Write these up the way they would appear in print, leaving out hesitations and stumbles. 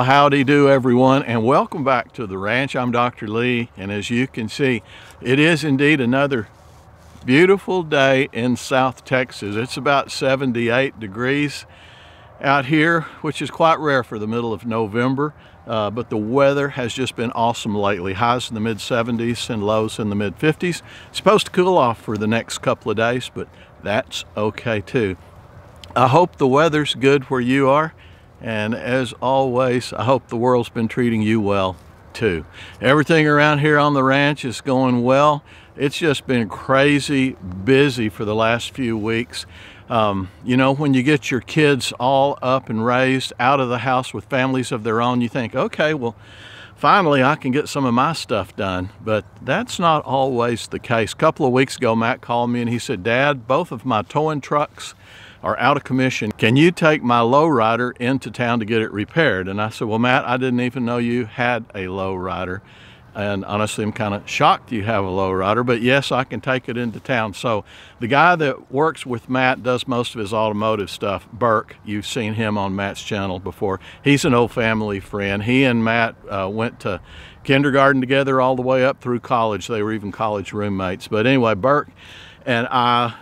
Well, howdy do everyone, and welcome back to the ranch. I'm Dr. Lee, and as you can see, it is indeed another beautiful day in South Texas. It's about 78 degrees out here, which is quite rare for the middle of November, but the weather has just been awesome lately. Highs in the mid 70s and lows in the mid 50s. It's supposed to cool off for the next couple of days, but that's okay too. I hope the weather's good where you are. And as always, I hope the world's been treating you well too. Everything around here on the ranch is going well. It's just been crazy busy for the last few weeks. You know, when you get your kids all up and raised out of the house with families of their own, you think, okay, well, finally I can get some of my stuff done. But that's not always the case. A couple of weeks ago, Matt called me and he said, Dad, both of my towing trucks are out of commission. Can you take my lowrider into town to get it repaired? And I said, well, Matt, I didn't even know you had a lowrider. And honestly, I'm kind of shocked you have a lowrider, but yes, I can take it into town. So the guy that works with Matt does most of his automotive stuff, Burke. You've seen him on Matt's channel before. He's an old family friend. He and Matt went to kindergarten together all the way up through college. They were even college roommates. But anyway, Burke and I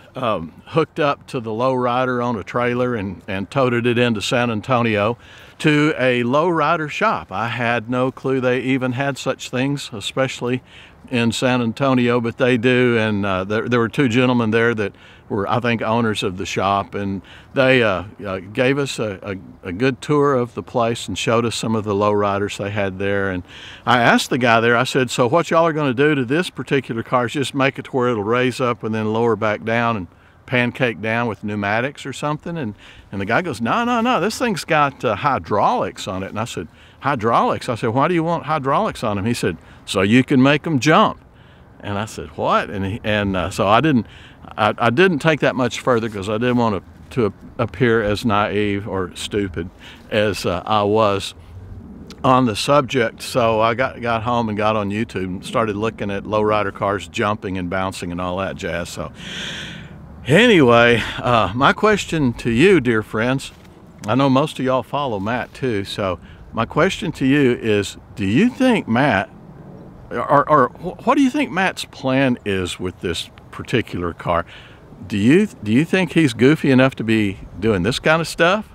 hooked up to the lowrider on a trailer and toted it into San Antonio to a lowrider shop. I had no clue they even had such things, especially in San Antonio, but they do. And there were two gentlemen there that were, I think, owners of the shop, and they gave us a good tour of the place and showed us some of the lowriders they had there. And I asked the guy there, I said, so what y'all are going to do to this particular car is just make it to where it'll raise up and then lower back down and pancake down with pneumatics or something? And the guy goes, no, this thing's got hydraulics on it. And I said, hydraulics? I said, why do you want hydraulics on them? He said, so you can make them jump. And I said, what? And so I didn't take that much further because I didn't want to appear as naive or stupid as I was on the subject. So I got home and got on YouTube and started looking at lowrider cars jumping and bouncing and all that jazz. So anyway, my question to you, dear friends, I know most of y'all follow Matt too, so my question to you is, do you think Matt, or what do you think Matt's plan is with this particular car? Do you think he's goofy enough to be doing this kind of stuff?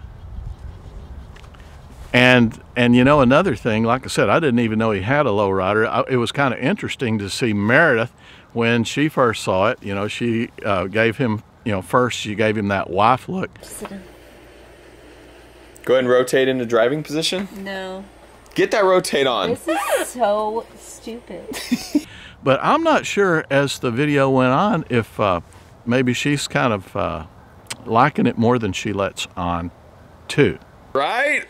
And you know, another thing, like I said, I didn't even know he had a lowrider. It was kind of interesting to see Meredith when she first saw it. You know, she gave him, you know, first she gave him that wife look. Go ahead and rotate into driving position. No. Get that rotate on. This is so stupid. But I'm not sure as the video went on if maybe she's kind of liking it more than she lets on too. Right?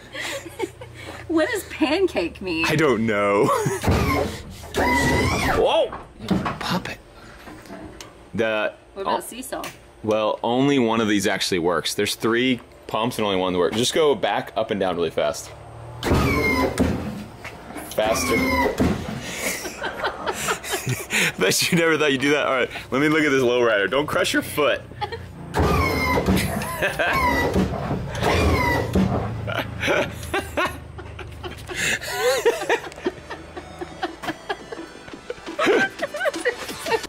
What does pancake mean? I don't know. Whoa! Pop it. What about seesaw? Well, only one of these actually works. There's 3 pumps and only one that works. Just go back, up, and down really fast. Faster. Bet you never thought you'd do that. All right, let me look at this lowrider. Don't crush your foot.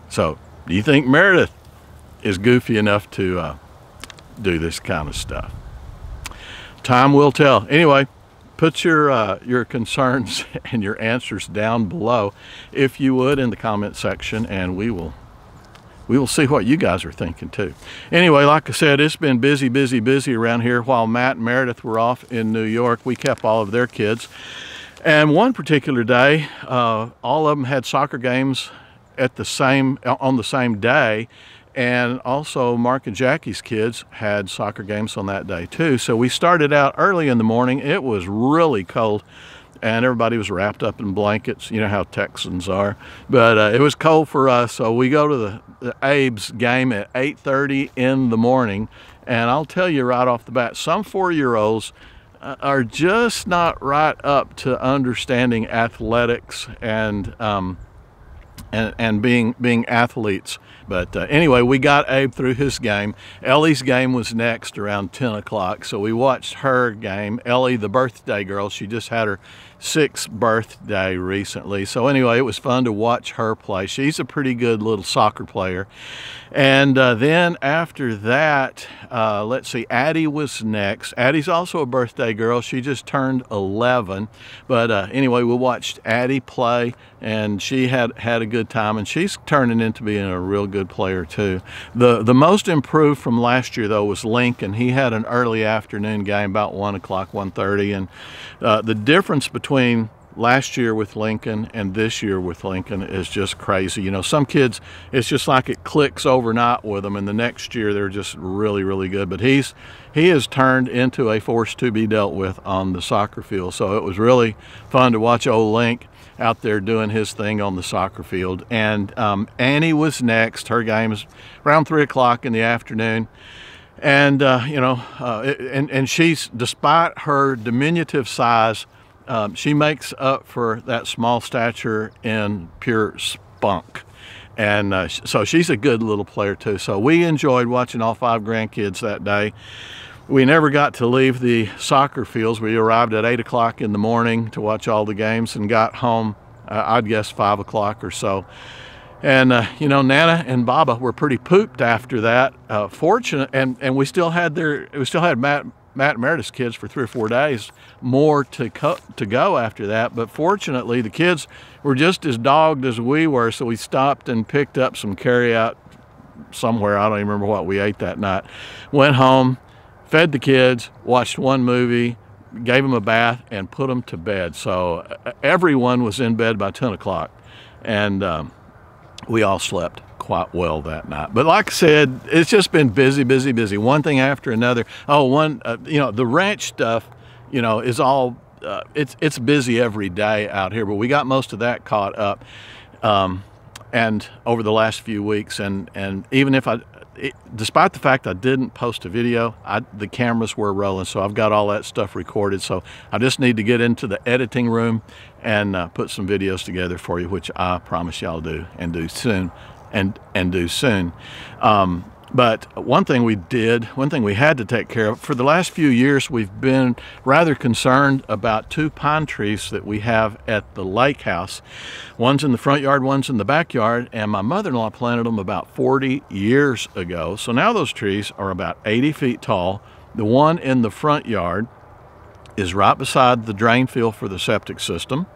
So, do you think Meredith is goofy enough to do this kind of stuff? Time will tell. Anyway, put your concerns and your answers down below, if you would, in the comment section, and we will see what you guys are thinking too. Anyway, like I said, it's been busy around here. While Matt and Meredith were off in New York, we kept all of their kids. And one particular day, all of them had soccer games on the same day. And also Mark and Jackie's kids had soccer games on that day too. So we started out early in the morning. It was really cold and everybody was wrapped up in blankets. You know how Texans are. But it was cold for us, so we go to the Abe's game at 8:30 in the morning. And I'll tell you right off the bat, some 4-year-olds are just not right up to understanding athletics and and being athletes. But anyway, we got Abe through his game. Ellie's game was next around 10 o'clock, so we watched her game. Ellie, the birthday girl, she just had her 6th birthday recently. So anyway, it was fun to watch her play. She's a pretty good little soccer player. And then after that, let's see, Addie was next. Addie's also a birthday girl. She just turned 11. But anyway, we watched Addie play, and she had a good time, and she's turning into being a real good player too. The most improved from last year though was Lincoln. He had an early afternoon game, about 1 o'clock, 1:30, and the difference between last year with Lincoln and this year with Lincoln is just crazy. You know, some kids, it's just like it clicks overnight with them, and the next year they're just really, really good. But he has turned into a force to be dealt with on the soccer field. So it was really fun to watch old Link out there doing his thing on the soccer field. And Annie was next. Her game is around 3 o'clock in the afternoon. And, you know, and she's, despite her diminutive size, she makes up for that small stature in pure spunk. And so she's a good little player too. So we enjoyed watching all 5 grandkids that day. We never got to leave the soccer fields. We arrived at 8 o'clock in the morning to watch all the games and got home, I'd guess 5 o'clock or so. And you know, Nana and Baba were pretty pooped after that. Fortunate, and we still had Matt and Meredith's kids for 3 or 4 days more to go after that. But fortunately, the kids were just as dogged as we were, so we stopped and picked up some carry-out somewhere. I don't even remember what we ate that night. Went home, fed the kids, watched one movie, gave them a bath, and put them to bed. So everyone was in bed by 10 o'clock, and we all slept quite well that night. But like I said, it's just been busy, busy, busy. One thing after another. Oh, you know, the ranch stuff, you know, is all, it's busy every day out here, but we got most of that caught up and over the last few weeks. And even if despite the fact I didn't post a video, the cameras were rolling, so I've got all that stuff recorded. So I just need to get into the editing room and put some videos together for you, which I promise you I'll do and do soon, and do soon. But one thing we had to take care of, for the last few years, we've been rather concerned about 2 pine trees that we have at the lake house. One's in the front yard, one's in the backyard, and my mother-in-law planted them about 40 years ago. So now those trees are about 80 feet tall. The one in the front yard is right beside the drain field for the septic system.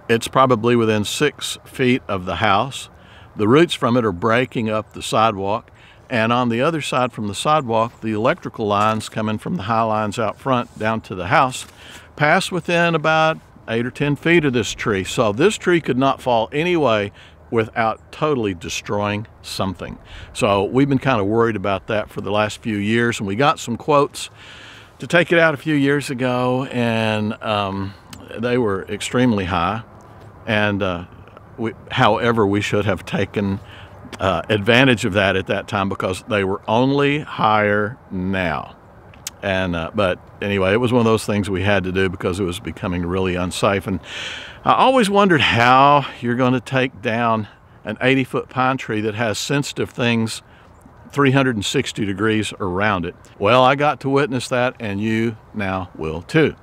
It's probably within 6 feet of the house. The roots from it are breaking up the sidewalk. And on the other side from the sidewalk, the electrical lines coming from the high lines out front down to the house pass within about 8 or 10 feet of this tree. So this tree could not fall anyway without totally destroying something. So we've been kind of worried about that for the last few years, and we got some quotes to take it out a few years ago, and they were extremely high. And however, we should have taken advantage of that at that time, because they were only higher now. And but anyway, it was one of those things we had to do because it was becoming really unsafe. And I always wondered how you're going to take down an 80-foot pine tree that has sensitive things 360 degrees around it. Well, I got to witness that, and you now will too.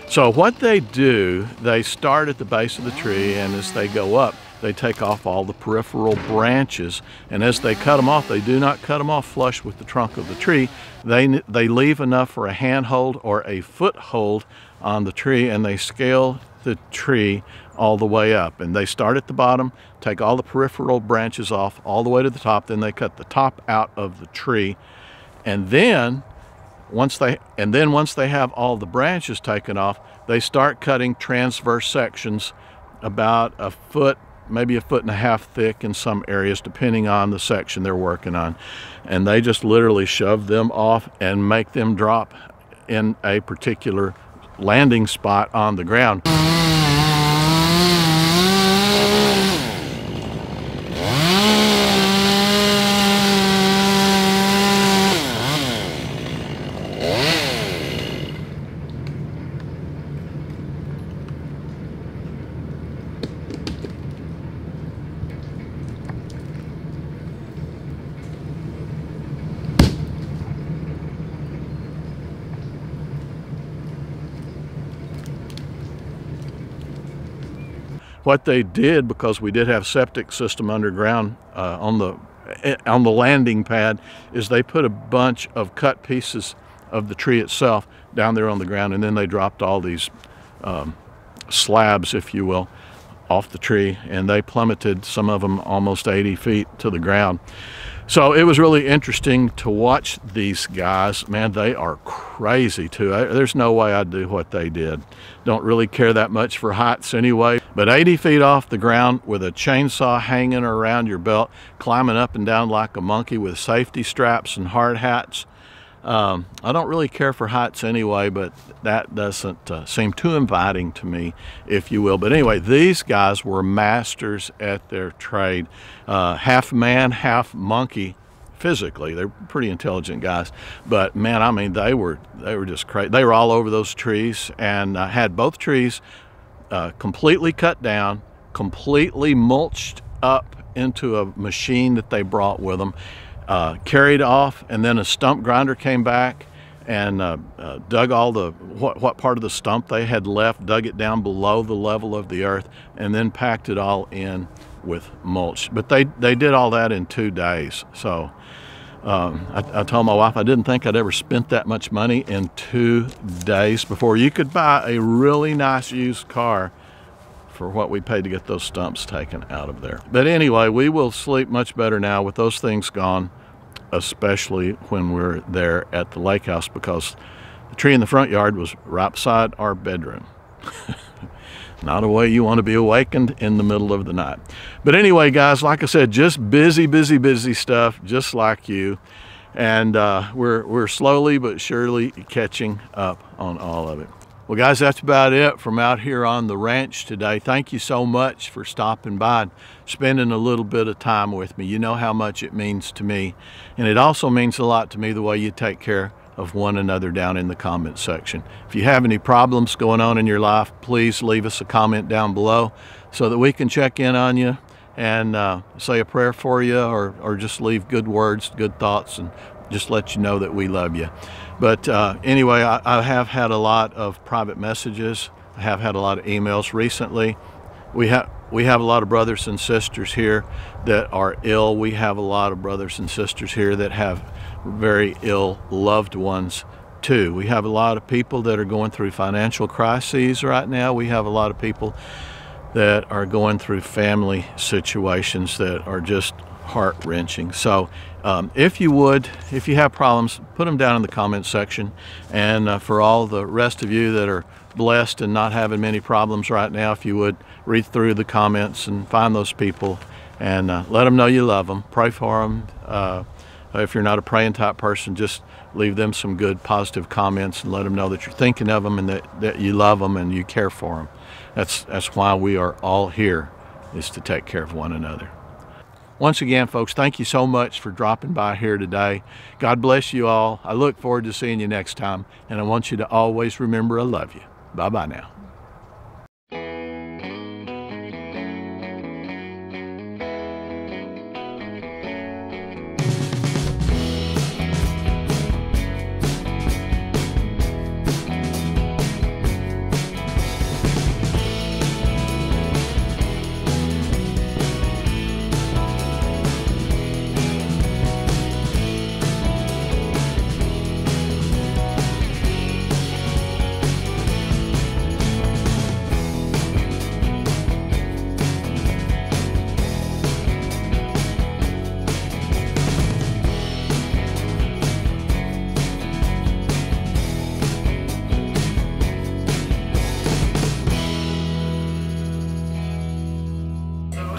So what they do, they start at the base of the tree, and as they go up, they take off all the peripheral branches, and as they cut them off, they do not cut them off flush with the trunk of the tree. They leave enough for a handhold or a foothold on the tree, and they scale the tree all the way up. And they start at the bottom, take all the peripheral branches off all the way to the top, then they cut the top out of the tree. And then once they have all the branches taken off, they start cutting transverse sections about a foot, maybe a foot and a half thick in some areas, depending on the section they're working on. And they just literally shove them off and make them drop in a particular landing spot on the ground. what they did, because we did have septic system underground on the landing pad, is they put a bunch of cut pieces of the tree itself down there on the ground, and then they dropped all these slabs, if you will, off the tree, and they plummeted, some of them almost 80 feet to the ground. So it was really interesting to watch these guys. Man, they are crazy too. There's no way I'd do what they did. Don't really care that much for heights anyway, but 80 feet off the ground with a chainsaw hanging around your belt, climbing up and down like a monkey with safety straps and hard hats. I don't really care for heights anyway, but that doesn't seem too inviting to me, if you will. But anyway, these guys were masters at their trade. Half man, half monkey physically. They're pretty intelligent guys. But man, I mean, they were just crazy. They were all over those trees, and had both trees completely cut down, completely mulched up into a machine that they brought with them. Carried off, and then a stump grinder came back and dug all the what part of the stump they had left, dug it down below the level of the earth, and then packed it all in with mulch. But they did all that in 2 days. So I told my wife I didn't think I'd ever spent that much money in 2 days before. You could buy a really nice used car for what we paid to get those stumps taken out of there. But anyway, we will sleep much better now with those things gone, especially when we're there at the lake house, because the tree in the front yard was right beside our bedroom. Not a way you want to be awakened in the middle of the night. But anyway, guys, like I said, just busy stuff, just like you. And we're slowly but surely catching up on all of it. Well, guys, that's about it from out here on the ranch today. Thank you so much for stopping by and spending a little bit of time with me. You know how much it means to me. And it also means a lot to me the way you take care of one another down in the comment section. If you have any problems going on in your life, please leave us a comment down below so that we can check in on you and say a prayer for you, or just leave good words, good thoughts, and just let you know that we love you. But anyway, I have had a lot of private messages. I have had a lot of emails recently. We have a lot of brothers and sisters here that are ill. We have a lot of brothers and sisters here that have very ill loved ones too. We have a lot of people that are going through financial crises right now. We have a lot of people that are going through family situations that are just heart-wrenching. So if you have problems, put them down in the comment section. And for all the rest of you that are blessed and not having many problems right now, if you would read through the comments and find those people and let them know you love them, pray for them. If you're not a praying type person, just leave them some good positive comments and let them know that you're thinking of them and that you love them and you care for them. That's why we are all here, is to take care of one another. Once again, folks, thank you so much for dropping by here today. God bless you all. I look forward to seeing you next time, and I want you to always remember I love you. Bye-bye now.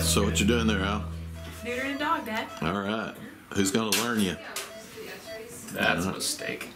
So what you doing there, Al? Neutering a dog, Dad. All right. Who's gonna learn you? That's a mistake.